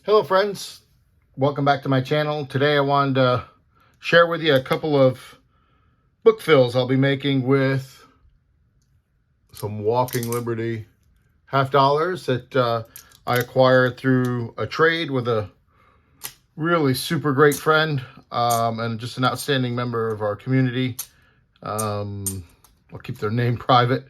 Hello friends, welcome back to my channel. Today I wanted to share with you a couple of book fills I'll be making with some Walking Liberty half dollars that I acquired through a trade with a really super great friend and just an outstanding member of our community. I'll keep their name private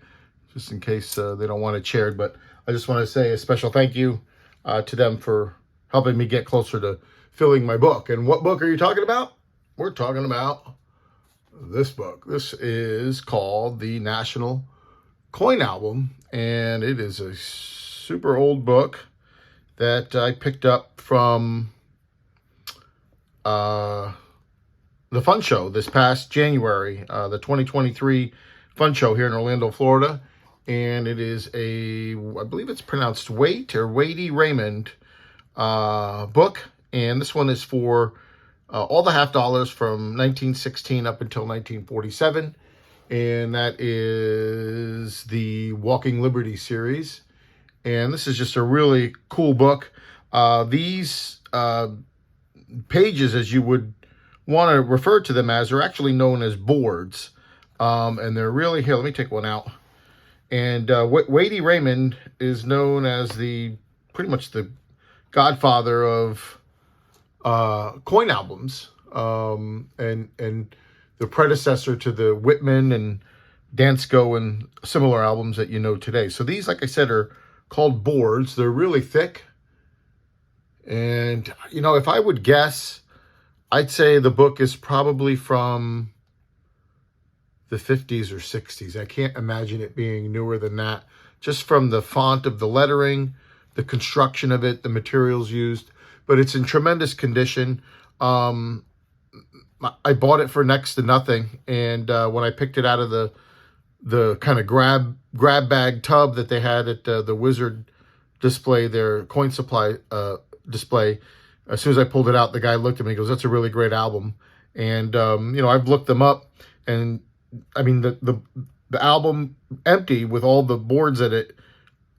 just in case they don't want it shared, but I just want to say a special thank you to them for helping me get closer to filling my book. And what book are you talking about? We're talking about this book. This is called the National Coin Album, and it is a super old book that I picked up from the Fun Show this past January, the 2023 Fun Show here in Orlando, Florida. And it is I believe it's pronounced WAYTE Raymond book, and this one is for all the half dollars from 1916 up until 1947, and that is the Walking Liberty series. And this is just a really cool book. These pages, as you would want to refer to them as, are actually known as boards, and they're really here. Let me take one out. And WAYTE Raymond is known as pretty much the godfather of coin albums, and the predecessor to the Whitman and Dansko and similar albums that you know today. So these, like I said, are called boards. They're really thick, and if I would guess, I'd say the book is probably from the 50s or 60s. I can't imagine it being newer than that, just from the font of the lettering, the construction of it, the materials used. But it's in tremendous condition. I bought it for next to nothing, and when I picked it out of the kind of grab bag tub that they had at the Wizard display, their coin supply display, as soon as I pulled it out, the guy looked at me and goes, "That's a really great album." And I've looked them up, and I mean the album empty with all the boards in it,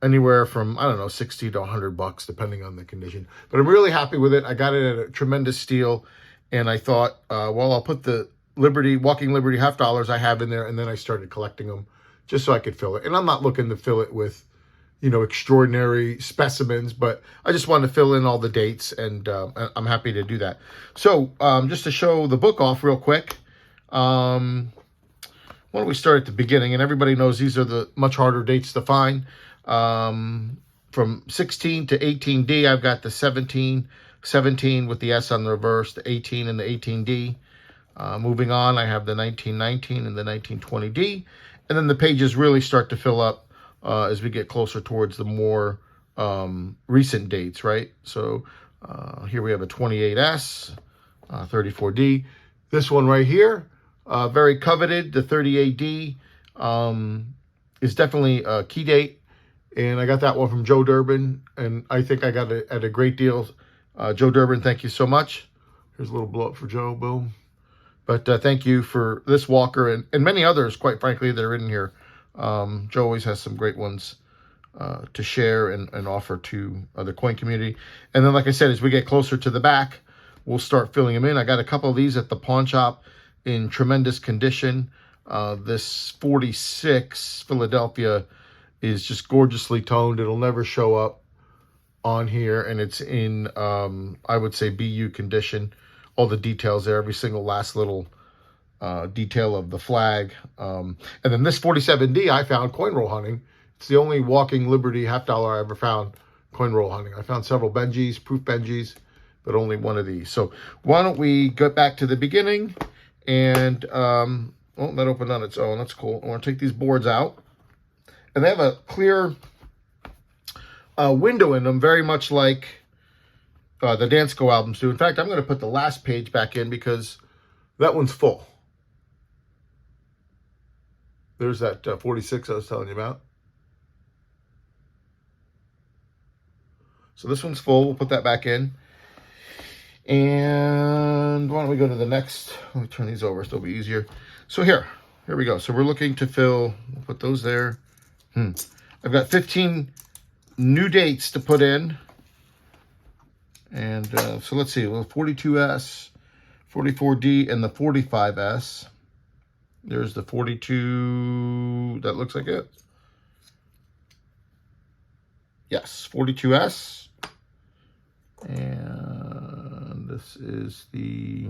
anywhere from, I don't know, $60 to $100 depending on the condition. But I'm really happy with it. I got it at a tremendous steal, and I thought, well, I'll put the Walking Liberty half dollars I have in there, and then I started collecting them just so I could fill it. And I'm not looking to fill it with extraordinary specimens, but I just wanted to fill in all the dates, and I'm happy to do that. So just to show the book off real quick, why don't we start at the beginning? And everybody knows these are the much harder dates to find. From 16 to 18D, I've got the 17 with the S on the reverse, the 18 and the 18D. Moving on, I have the 1919 and the 1920D. And then the pages really start to fill up as we get closer towards the more recent dates, right? So here we have a 28S, 34D. This one right here, very coveted, the 38D, is definitely a key date. And I got that one from Joe Durbin, and I think I got it at a great deal. Joe Durbin, thank you so much. Here's a little blow up for Joe, boom. But thank you for this Walker and many others, quite frankly, that are in here. Joe always has some great ones to share and offer to the coin community. And then, like I said, as we get closer to the back, we'll start filling them in. I got a couple of these at the pawn shop in tremendous condition. This 46 Philadelphia is just gorgeously toned. It'll never show up on here, and it's in I would say BU condition. All the details there, every single last little detail of the flag. And then this 47D I found coin roll hunting. It's the only Walking Liberty half dollar I ever found coin roll hunting. I found several Benjis, proof Benjis, but only one of these. So why don't we get back to the beginning, and oh, that opened on its own. That's cool. I want to take these boards out. And they have a clear window in them, very much like the Dansko albums do. In fact, I'm going to put the last page back in because that one's full. There's that 46 I was telling you about. So this one's full. We'll put that back in. And why don't we go to the next? Let me turn these over so it'll be easier. So here we go. So we're looking to fill, we'll put those there. I've got 15 new dates to put in. And so let's see, well, 42S, 44D, and the 45S. There's the 42, that looks like it. Yes, 42S. And this is the,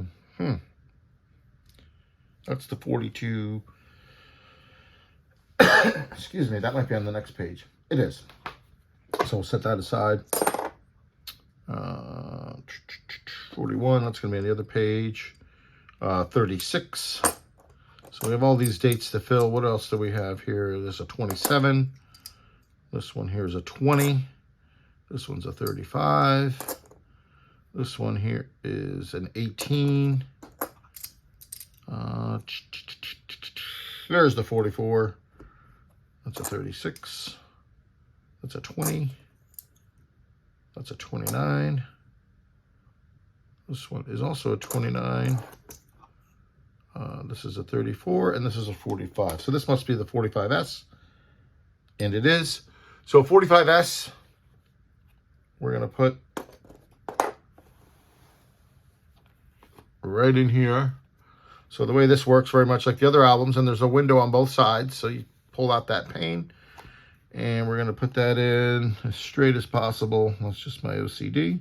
that's the 42. Excuse me, that might be on the next page. It is. So we'll set that aside. 41, that's going to be on the other page. 36. So we have all these dates to fill. What else do we have here? There's a 27. This one here is a 20. This one's a 35. This one here is an 18. There's the 44. That's a 36. That's a 20. That's a 29. This one is also a 29. This is a 34, and this is a 45. So this must be the 45S, and it is. So 45S, we're going to put right in here. So the way this works, very much like the other albums, and there's a window on both sides, so you pull out that pane, and we're going to put that in as straight as possible. That's just my OCD,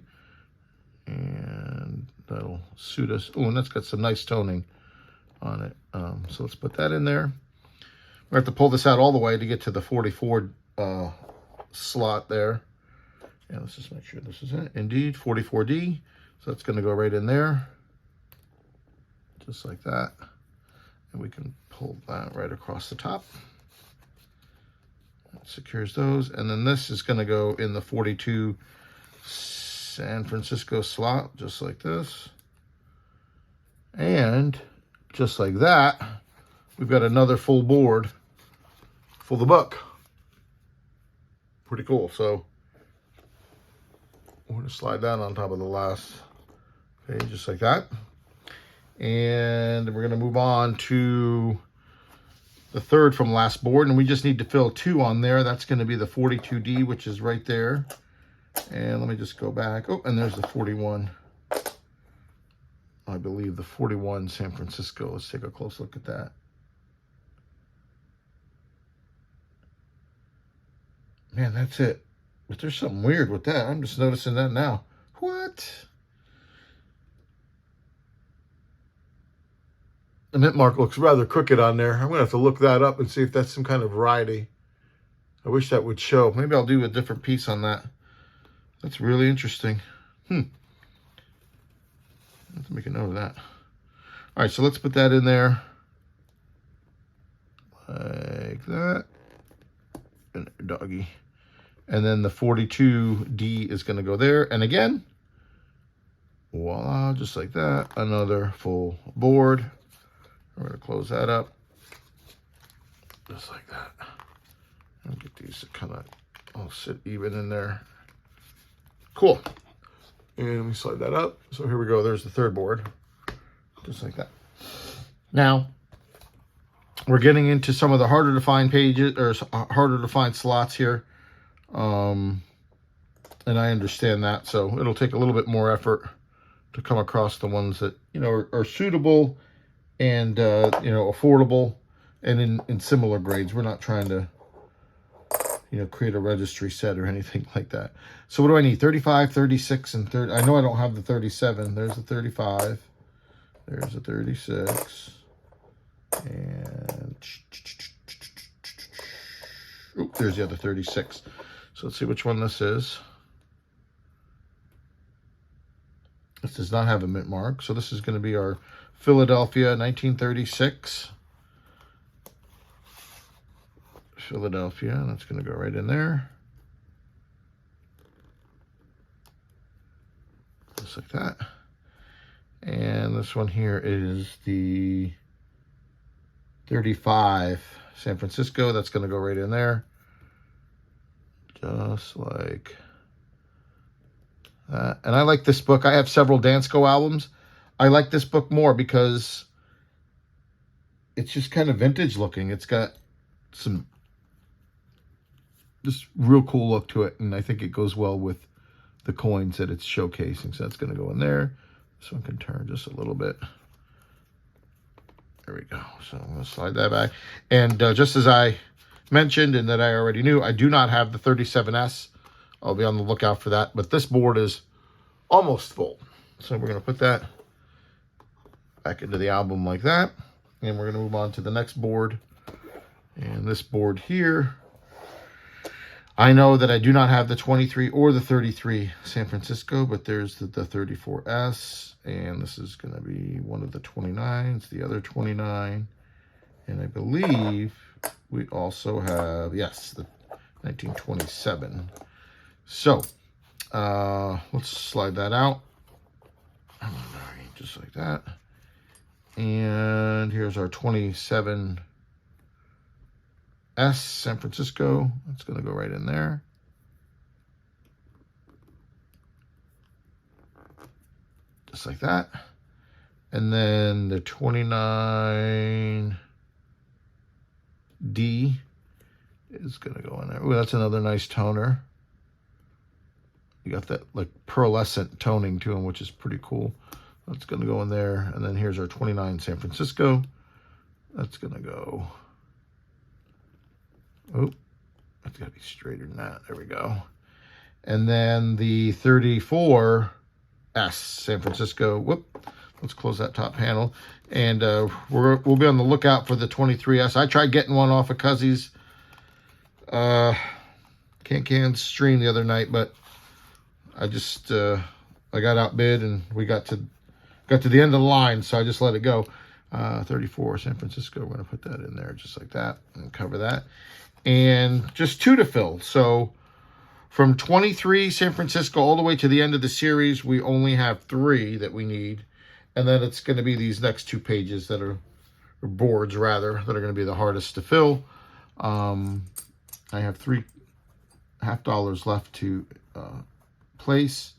and that'll suit us. Oh, and that's got some nice toning on it. So let's put that in there. We have to pull this out all the way to get to the 44 slot there. And let's just make sure this is it. Indeed, 44D. So that's going to go right in there, just like that. And we can pull that right across the top. That secures those. And then this is going to go in the 42 San Francisco slot, just like this. And just like that, we've got another full board for the book. Pretty cool. So we're going to slide that on top of the last page, just like that. And we're going to move on to the third from last board, and we just need to fill 2 on there. That's going to be the 42D, which is right there. And let me just go back. Oh, and there's the 41. I believe the 41 San Francisco. Let's take a close look at that. Man, that's it. But there's something weird with that. I'm just noticing that now. What? The mint mark looks rather crooked on there. I'm going to have to look that up and see if that's some kind of variety. I wish that would show. Maybe I'll do a different piece on that. That's really interesting. Let's make a note of that. All right, so let's put that in there like that. And doggy. And then the 42D is going to go there. And again, voila, just like that. Another full board. We're going to close that up. Just like that. And get these to kind of all sit even in there. Cool. And we slide that up. So here we go. There's the third board. Just like that. Now, we're getting into some of the harder to find pages, or harder to find slots here. And I understand that. So it'll take a little bit more effort to come across the ones that, you know, are suitable and, you know, affordable and in similar grades. We're not trying to, you know, create a registry set or anything like that. So what do I need? 35, 36, and 30. I know I don't have the 37. There's the 35. There's the 36. And ooh, there's the other 36. So let's see which one this is. This does not have a mint mark. So this is going to be our Philadelphia 1936. Philadelphia, and that's going to go right in there. Just like that. And this one here is the 35 San Francisco. That's going to go right in there. Just like that. And I like this book. I have several Dansko albums. I like this book more because it's just kind of vintage looking. It's got some just real cool look to it, and I think it goes well with the coins that it's showcasing. So that's going to go in there. This one can turn just a little bit. There we go. So I'm going to slide that back. And just as I mentioned and that I already knew, I do not have the 37S. I'll be on the lookout for that. But this board is almost full. So we're going to put that back into the album like that. And we're going to move on to the next board. And this board here, I know that I do not have the 23 or the 33 San Francisco, but there's the 34S. And this is going to be one of the 29s, the other 29. And I believe we also have, yes, the 1927. So let's slide that out. Just like that. And here's our 27S San Francisco. It's going to go right in there. Just like that. And then the 29D is going to go in there. Ooh, that's another nice toner. You got that like pearlescent toning to them, which is pretty cool. That's going to go in there. And then here's our 29 San Francisco. That's going to go. Oh, that's got to be straighter than that. There we go. And then the 34S San Francisco. Whoop. Let's close that top panel. And we'll be on the lookout for the 23S. I tried getting one off of Cuzzy's Can stream the other night, but I just I got outbid and we got to the end of the line, so I just let it go. 34 San Francisco, we're going to put that in there just like that and cover that. And just 2 to fill. So from 23 San Francisco all the way to the end of the series, we only have 3 that we need. And then it's going to be these next 2 pages that are, or boards rather, that are going to be the hardest to fill. I have $3.50 left to place.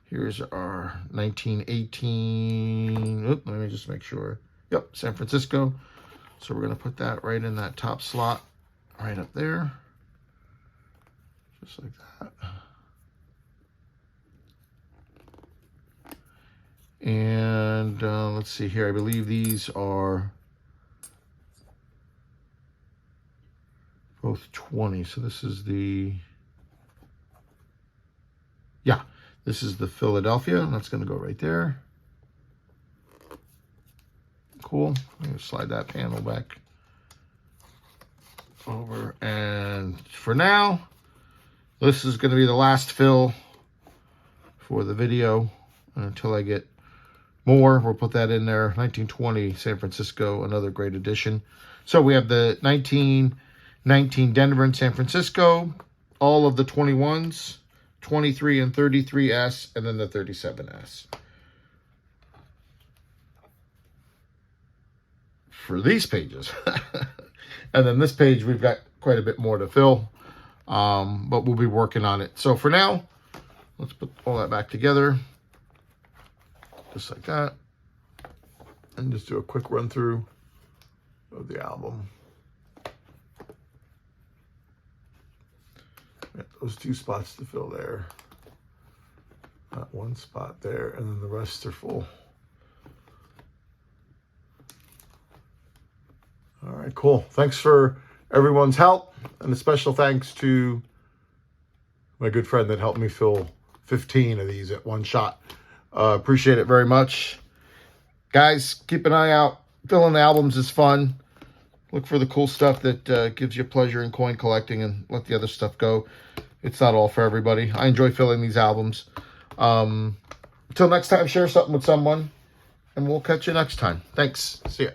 Here's our 1918. Oop, let me just make sure. Yep, San Francisco. So we're going to put that right in that top slot, right up there. Just like that. And let's see here. I believe these are both 20. So this is the, yeah, this is the Philadelphia. That's going to go right there. Cool. I'm going to slide that panel back over. And for now, this is going to be the last fill for the video until I get more. We'll put that in there. 1920 San Francisco, another great addition. So we have the 1919 Denver and San Francisco, all of the 21s, 23 and 33S, and then the 37S. For these pages. And then this page, we've got quite a bit more to fill, but we'll be working on it. So for now, let's put all that back together, just like that, and just do a quick run through of the album. Got those 2 spots to fill there, that 1 spot there, and then the rest are full. All right, cool. Thanks for everyone's help, and a special thanks to my good friend that helped me fill 15 of these at one shot. Appreciate it very much. Guys, keep an eye out. Filling the albums is fun. Look for the cool stuff that gives you pleasure in coin collecting, and let the other stuff go. It's not all for everybody. I enjoy filling these albums. Until next time, share something with someone, and we'll catch you next time. Thanks. See ya.